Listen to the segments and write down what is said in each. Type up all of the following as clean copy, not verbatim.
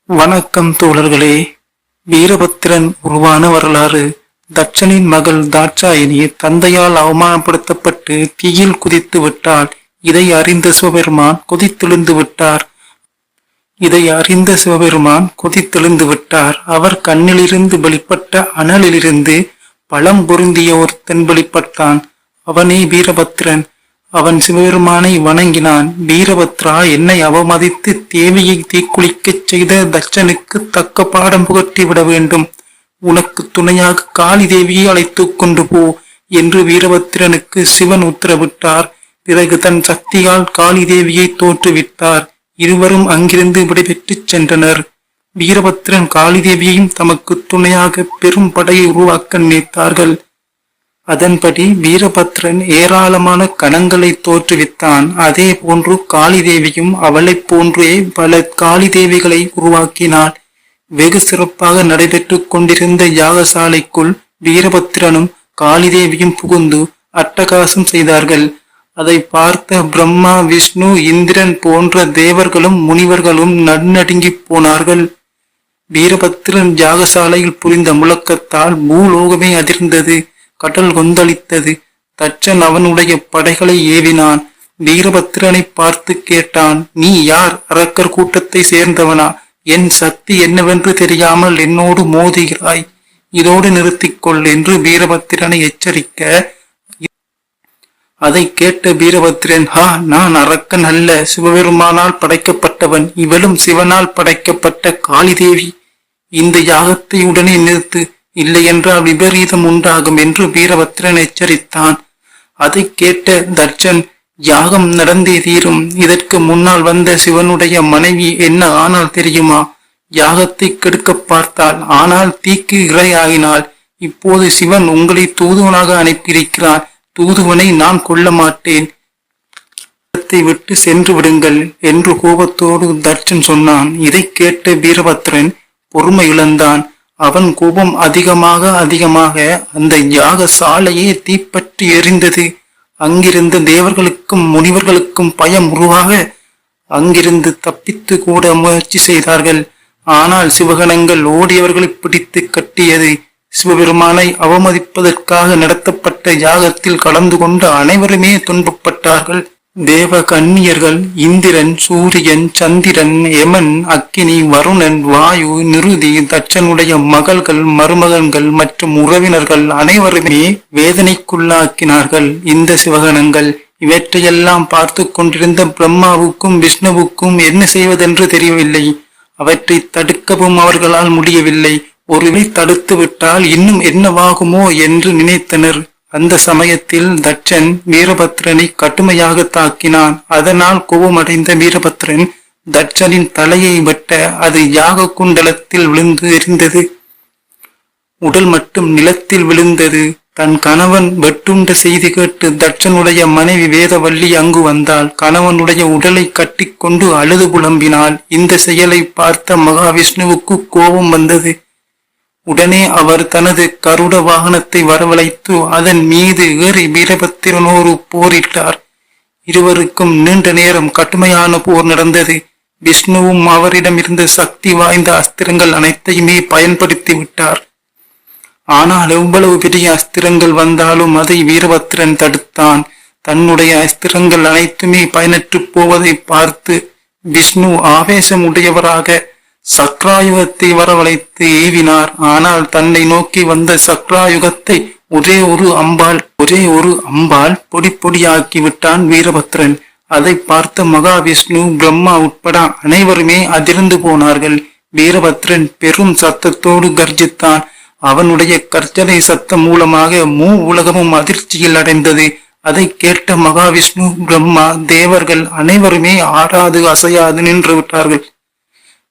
வணக்கம் தோழர்களே. வீரபத்திரன் உருவான வரலாறு. தட்சனின் மகள் தாட்சாயினி தந்தையால் அவமானப்படுத்தப்பட்டு தீயில் குதித்து விட்டாள். இதை அறிந்த சிவபெருமான் கொதித்தெழுந்து விட்டார். அவர் கண்ணிலிருந்து வெளிப்பட்ட அனலிலிருந்து பலம் பொருந்திய ஒருத்தன் வெளிப்பட்டான். அவனே வீரபத்திரன். அவன் சிவபெருமானை வணங்கினான். வீரபத்ரா, என்னை அவமதித்து தேவியை தீக்குளிக்கச் செய்த தட்சனுக்கு தக்க பாடம் புகட்டிவிட வேண்டும். உனக்கு துணையாக காளி தேவியை அழைத்து கொண்டு போ என்று வீரபத்திரனுக்கு சிவன் உத்தரவிட்டார். பிறகு தன் சக்தியால் காளி தேவியை தோற்றுவித்தார். இருவரும் அங்கிருந்து விடைபெற்றுச் சென்றனர். வீரபத்திரன் காளி தேவியையும் தமக்கு துணையாக பெரும் படையை உருவாக்க நினைத்தார்கள். அதன்படி வீரபத்ரன் ஏராளமான கணங்களை தோற்றுவித்தான். அதே போன்று காளி தேவியும் அவளைப் போன்றே பல காளி தேவிகளை உருவாக்கினாள். வெகு சிறப்பாக நடைபெற்று கொண்டிருந்த யாகசாலைக்குள் வீரபத்திரனும் காளி தேவியும் புகுந்து அட்டகாசம் செய்தார்கள். அதை பார்த்த பிரம்மா, விஷ்ணு, இந்திரன் போன்ற தேவர்களும் முனிவர்களும் நடுநடுங்கி போனார்கள். வீரபத்திரன் யாகசாலையில் புரிந்த முழக்கத்தால் பூலோகமே அதிர்ந்தது. கடல் கொந்தளித்தது. தட்சன் அவனுடைய படைகளை ஏவினான். வீரபத்திரனை பார்த்து கேட்டான், நீ யார்? அரக்கர் கூட்டத்தை சேர்ந்தவனா? என் சக்தி என்னவென்று தெரியாமல் என்னோடு மோதுகிறாய். இதோடு நிறுத்திக்கொள் என்று வீரபத்திரனை எச்சரிக்க, அதை கேட்ட வீரபத்திரன், நான் அரக்கன் அல்ல, சிவபெருமானால் படைக்கப்பட்டவன். இவளும் சிவனால் படைக்கப்பட்ட காளி தேவி. இந்த யாகத்தை உடனே நிறுத்து, இல்லையென்றால் விபரீதம் உண்டாகும் என்று வீரபத்திரன் எச்சரித்தான். அதை கேட்ட தட்சன், யாகம் நடந்தே தீரும். இதற்கு முன்னால் வந்த சிவனுடைய மனைவி என்ன ஆனால் தெரியுமா? யாகத்தை கெடுக்க பார்த்தாள். ஆனால் தீக்கு இரையாகினாள். இப்போது சிவன் உங்களை தூதுவனாக அனுப்பியிருக்கிறான். தூதுவனை நான் கொல்ல மாட்டேன். விட்டு சென்று விடுங்கள் என்று கோபத்தோடு தட்சன் சொன்னான். இதை கேட்ட வீரபத்திரன் பொறுமை இழந்தான். அவன் கோபம் அதிகமாக அந்த யாக சாலையே தீப்பற்றி எரிந்தது. அங்கிருந்த தேவர்களுக்கும் முனிவர்களுக்கும் பயம் உருவாக அங்கிருந்து தப்பித்து கூட முயற்சி செய்தார்கள். ஆனால் சிவகணங்கள் ஓடியவர்களை பிடித்து கட்டியது. சிவபெருமானை அவமதிப்பதற்காக நடத்தப்பட்ட யாகத்தில் கலந்து கொண்ட அனைவருமே துன்பப்பட்டார்கள். தேவ கன்னியர்கள், இந்திரன், சூரியன், சந்திரன், யமன், அக்கினி, வருணன், வாயு, நிருதி, தட்சனுடைய மகள்கள், மருமகன்கள் மற்றும் உறவினர்கள் அனைவருமே வேதனைக்குள்ளாக்கினார்கள் இந்த சிவகணங்கள். இவற்றையெல்லாம் பார்த்து கொண்டிருந்த பிரம்மாவுக்கும் விஷ்ணுவுக்கும் என்ன செய்வதென்று தெரியவில்லை. அவற்றை தடுக்கவும் அவர்களால் முடியவில்லை. ஒருவேளை தடுத்து விட்டால் இன்னும் என்னவாகுமோ என்று நினைத்தனர். அந்த சமயத்தில் தட்சன் வீரபத்திரனை கடுமையாக தாக்கினான். அதனால் கோபமடைந்த வீரபத்திரன் தட்சனின் தலையை வெட்ட அது யாக குண்டலத்தில் விழுந்து எரிந்தது. உடல் மட்டும் நிலத்தில் விழுந்தது. தன் கணவன் வெட்டுண்ட செய்தி கேட்டு தட்சனுடைய மனைவி வேதவள்ளி அங்கு வந்தாள். கணவனுடைய உடலை கட்டி கொண்டு அழுது புலம்பினாள். இந்த செயலை பார்த்த மகாவிஷ்ணுவுக்கு கோபம் வந்தது. உடனே அவர் தனது கருட வாகனத்தை வரவழைத்து அதன் மீது ஏறி வீரபத்திரனோடு போரிட்டார். இருவருக்கும் நீண்ட நேரம் கடுமையான போர் நடந்தது. விஷ்ணுவும் அவரிடம் இருந்த சக்தி வாய்ந்த அஸ்திரங்கள் அனைத்தையுமே பயன்படுத்தி விட்டார். ஆனால் எவ்வளவு பெரிய அஸ்திரங்கள் வந்தாலும் அதை வீரபத்திரன் தடுத்தான். தன்னுடைய அஸ்திரங்கள் அனைத்துமே பயனற்று போவதை பார்த்து விஷ்ணு ஆவேசம் உடையவராக சக்ராயுகத்தை வரவழைத்து ஏவினார். ஆனால் தன்னை நோக்கி வந்த சக்ராயுகத்தை ஒரே ஒரு அம்பால் பொடி பொடியாக்கி விட்டான் வீரபத்திரன். அதை பார்த்த மகாவிஷ்ணு, பிரம்மா உட்பட அனைவருமே அதிர்ந்து போனார்கள். வீரபத்திரன் பெரும் சத்தத்தோடு கர்ஜித்தான். அவனுடைய கர்ஜனை சத்தம் மூலமாக உலகமும் அதிர்ச்சியில் அடைந்தது. அதை கேட்ட மகாவிஷ்ணு, பிரம்மா, தேவர்கள் அனைவருமே ஆடாது அசையாது நின்று விட்டார்கள்.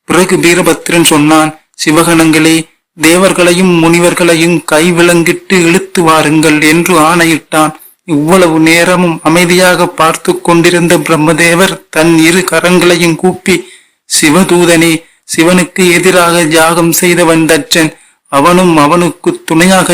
பிறகு வீரபத்திரன் சொன்னான், சிவகணங்களே, தேவர்களையும் முனிவர்களையும் கை விலங்கிட்டு இழுத்து வாருங்கள் என்று ஆணையிட்டான். இவ்வளவு நேரமும் அமைதியாக பார்த்து கொண்டிருந்த பிரம்மதேவர் தன் இரு கரங்களையும் கூப்பி, சிவதூதனே, சிவனுக்கு எதிராக யாகம் செய்தவன் தட்சன். அவனும் அவனுக்கு துணையாக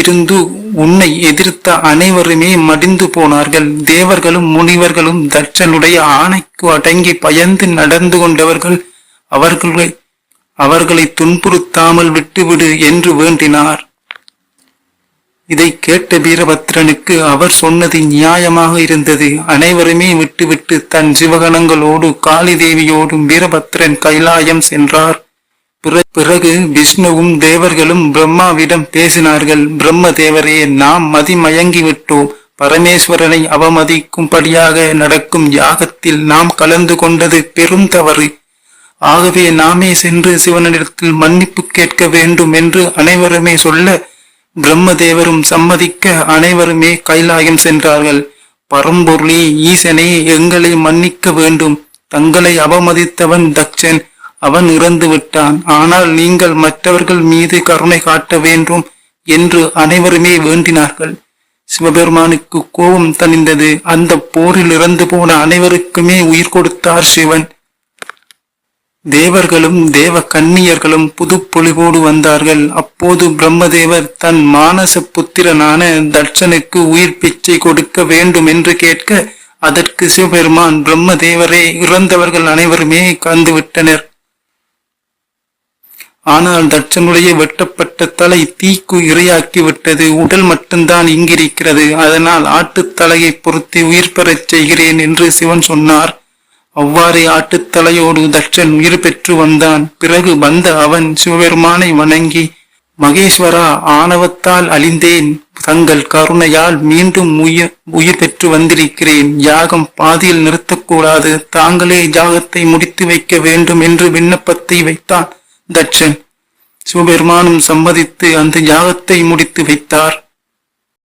இருந்து உன்னை எதிர்த்து துன்புறுத்த அனைவருமே மடிந்து போனார்கள். தேவர்களும் முனிவர்களும் தட்சனுடைய ஆணைக்கு அடங்கி பயந்து நடந்து கொண்டவர்கள். அவர்களை துன்புறுத்தாமல் விட்டுவிடு என்று வேண்டினார். இதை கேட்ட வீரபத்ரனுக்கு அவர் சொன்னது நியாயமாக இருந்தது. அனைவருமே விட்டுவிட்டு தன் சிவகணங்களோடு காளி தேவியோடும் வீரபத்ரன் கைலாயம் சென்றார். பிறகு விஷ்ணுவும் தேவர்களும் பிரம்மாவிடம் பேசினார்கள். பிரம்ம தேவரே, நாம் மதிமயங்கி விட்டோம். பரமேஸ்வரனை அவமதிக்கும்படியாக நடக்கும் யாகத்தில் நாம் கலந்து கொண்டது பெரும் தவறு. ஆகவே நாமே சென்று சிவனிடத்தில் மன்னிப்பு கேட்க வேண்டும் என்று அனைவருமே சொல்ல பிரம்மதேவரும் சம்மதிக்க அனைவருமே கைலாயம் சென்றார்கள். பரம்பொருளே, ஈசனே, எங்களை மன்னிக்க வேண்டும். தங்களை அவமதித்தவன் தக்ஷன். அவன் இறந்து விட்டான். ஆனால் நீங்கள் மற்றவர்கள் மீது கருணை காட்ட வேண்டும் என்று அனைவருமே வேண்டினார்கள். சிவபெருமானுக்கு கோபம் தணிந்தது. அந்த போரில் இறந்து போன அனைவருக்குமே உயிர் கொடுத்தார் சிவன். தேவர்களும் தேவ கன்னியர்களும் புது பொலிவோடு வந்தார்கள். அப்போது பிரம்மதேவர் தன் மானச புத்திரனான தட்சனுக்கு உயிர் பிச்சை கொடுக்க வேண்டும் என்று கேட்க, அதற்கு சிவபெருமான், பிரம்மதேவரே, இறந்தவர்கள் அனைவருமே கந்துவிட்டனர். ஆனால் தட்சனுடைய வெட்டப்பட்ட தலை தீக்கு இரையாக்கி விட்டது. உடல் மட்டும்தான் இங்கிருக்கிறது. அதனால் ஆட்டுத்தலையை பொறுத்து உயிர் பெறச் செய்கிறேன் என்று சிவன் சொன்னார். அவ்வாறே ஆட்டுத்தலையோடு தட்சன் உயிர் பெற்று வந்தான். பிறகு வந்த அவன் சிவபெருமானை வணங்கி, மகேஸ்வரா, ஆணவத்தால் அழிந்தேன். தங்கள் கருணையால் மீண்டும் உயிர் பெற்று வந்திருக்கிறேன். யாகம் பாதியில் நிறுத்தக்கூடாது. தாங்களே யாகத்தை முடித்து வைக்க வேண்டும் என்று விண்ணப்பத்தை வைத்தான் தட்சன். சிவபெருமானும் சம்மதித்து அந்த யாகத்தை முடித்து வைத்தார்.